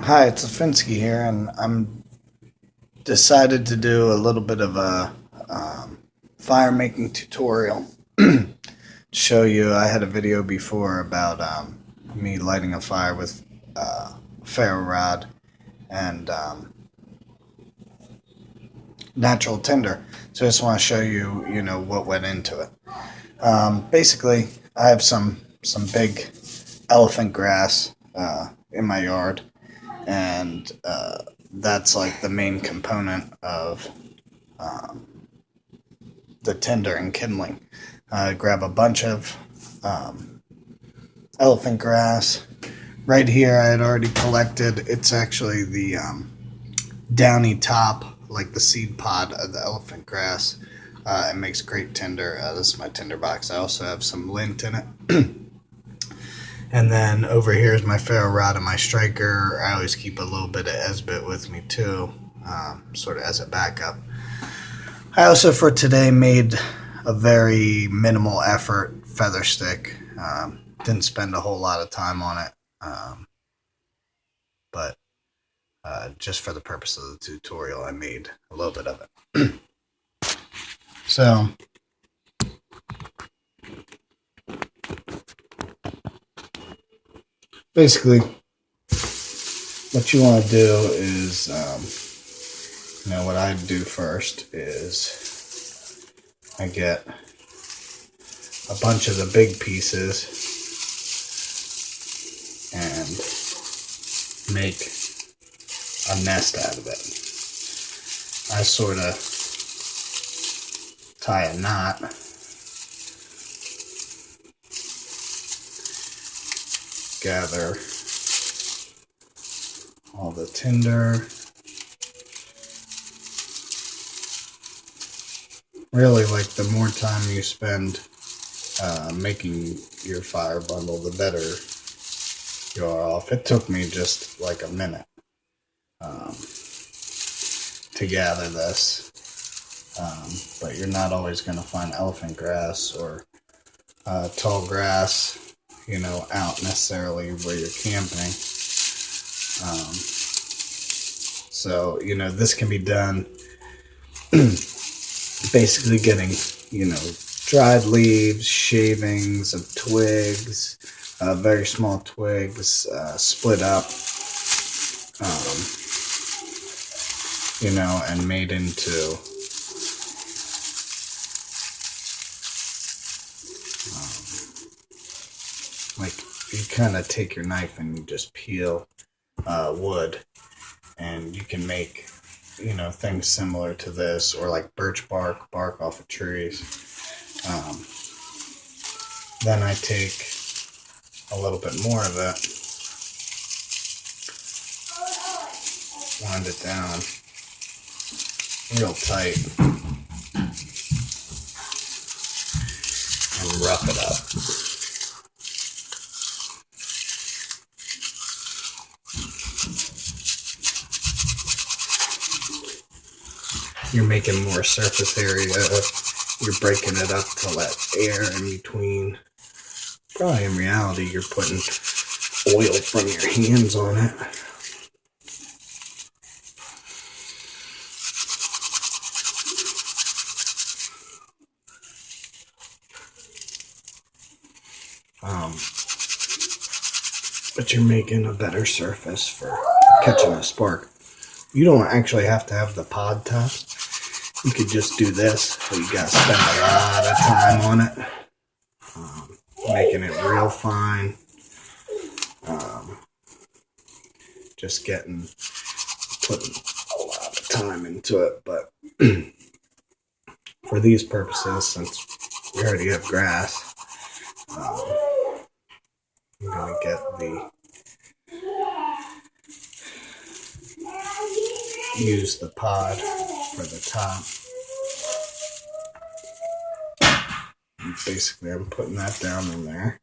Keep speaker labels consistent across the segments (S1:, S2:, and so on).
S1: Hi, it's Afinsky here, and I'm decided to do a little bit of a fire making tutorial. To show you, I had a video before about me lighting a fire with ferro rod and natural tinder. So I just want to show you, what went into it. Basically, I have some big elephant grass in my yard, and that's like the main component of the tinder and kindling. Grab a bunch of elephant grass. Right here, I had already collected. It's actually the downy top, like the seed pod of the elephant grass. It makes great tinder. This is my tinder box. I also have some lint in it. And then over here is my ferro rod and my striker. I always keep a little bit of Esbit with me too, sort of as a backup. I also for today made a very minimal effort feather stick. Didn't spend a whole lot of time on it, but just for the purpose of the tutorial, I made a little bit of it. So basically, what you want to do is, what I do first is I get a bunch of the big pieces and make a nest out of it. I sort of tie a knot, gather all the tinder. Really, like, the more time you spend making your fire bundle, the better you are off. It took me just like a minute to gather this, but you're not always going to find elephant grass or tall grass, out necessarily where you're camping. So, this can be done basically getting, dried leaves, shavings of twigs, very small twigs, split up, and made into like, you kind of take your knife and you just peel wood, and you can make things similar to this, or like birch bark off of trees. Then I take a little bit more of it, wind it down real tight, and rough it up. You're making more surface area. You're breaking it up to let air in between. Probably in reality, you're putting oil from your hands on it. But you're making a better surface for catching a spark. You don't actually have to have the pod tops. You could just do this, but you gotta spend a lot of time on it, making it real fine. Just putting a lot of time into it, but for these purposes, since we already have grass, I'm gonna get use the pod for the top. And basically, I'm putting that down in there.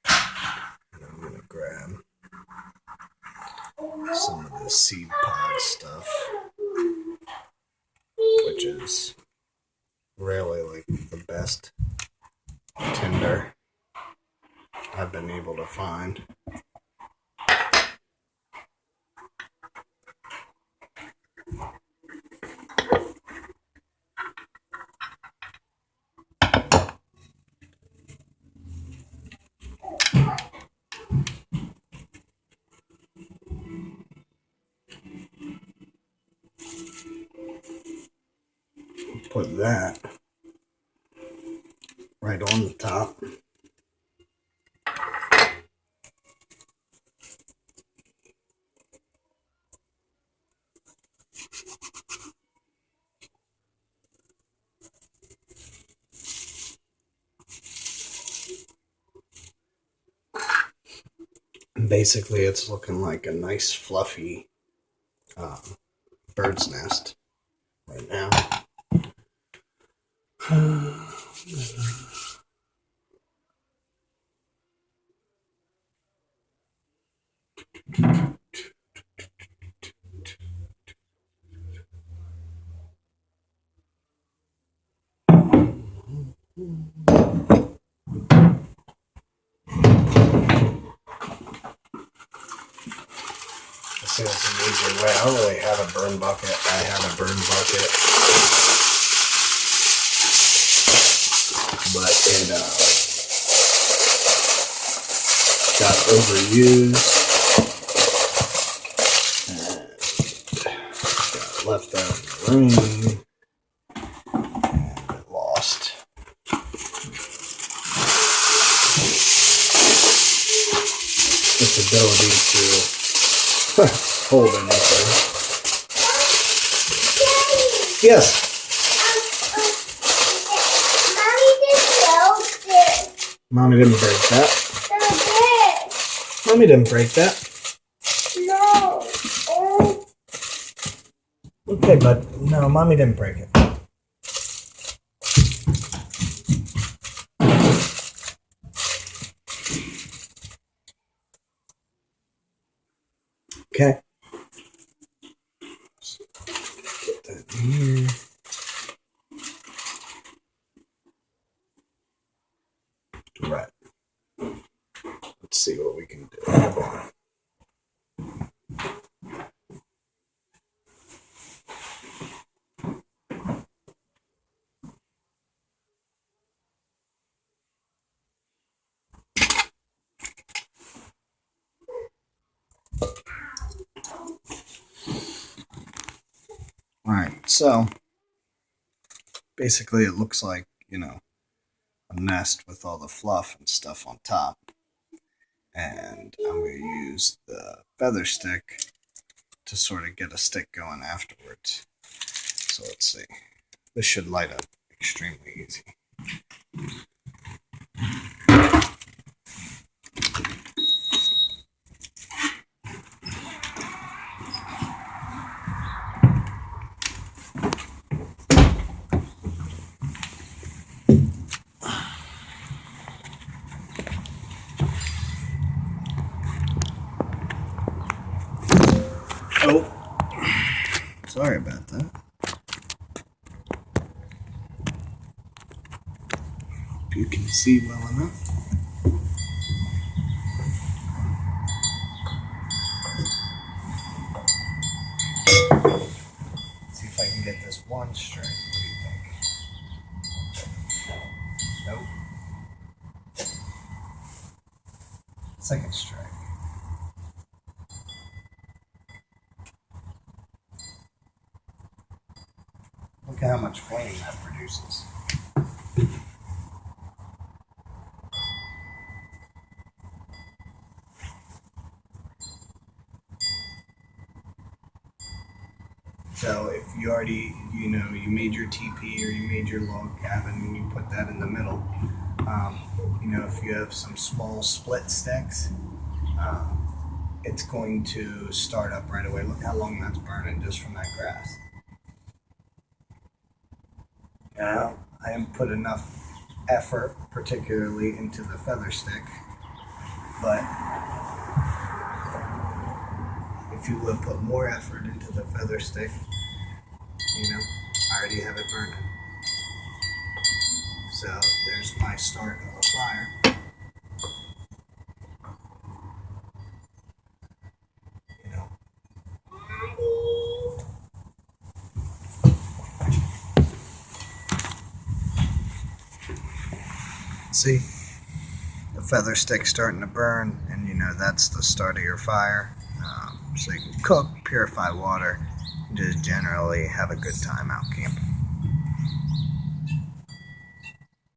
S1: And I'm gonna grab some of the seed pod stuff, which is really like the best tinder I've been able to find. put that right on the top. Basically, it's looking like a nice fluffy bird's nest right now. This is an easy way. I don't really have a burn bucket. I have a burn bucket, but it got overused and got left out in the rain and it lost its ability to hold anything. Yes. Mommy didn't break that. Mommy didn't break that.
S2: No.
S1: Okay, but no, Mommy didn't break it. Okay. So, get that in here. Right. Let's see what we can do. Hold on. Alright, so basically it looks like, a nest with all the fluff and stuff on top. And I'm going to use the feather stick to sort of get a stick going afterwards. So let's see. This should light up extremely easy. Oh, sorry about that. Hope you can see well enough. See if I can get this one straight. What do you think? Nope. Second strike. Look at how much flame that produces. So if you already, you made your teepee or you made your log cabin and you put that in the middle, if you have some small split sticks, it's going to start up right away. Look how long that's burning just from that grass. Now, I haven't put enough effort, particularly into the feather stick, but if you would put more effort into the feather stick, I already have it burning. So there's my start of a fire. See, the feather stick starting to burn, and that's the start of your fire. So you can cook, purify water, and just generally have a good time out camping.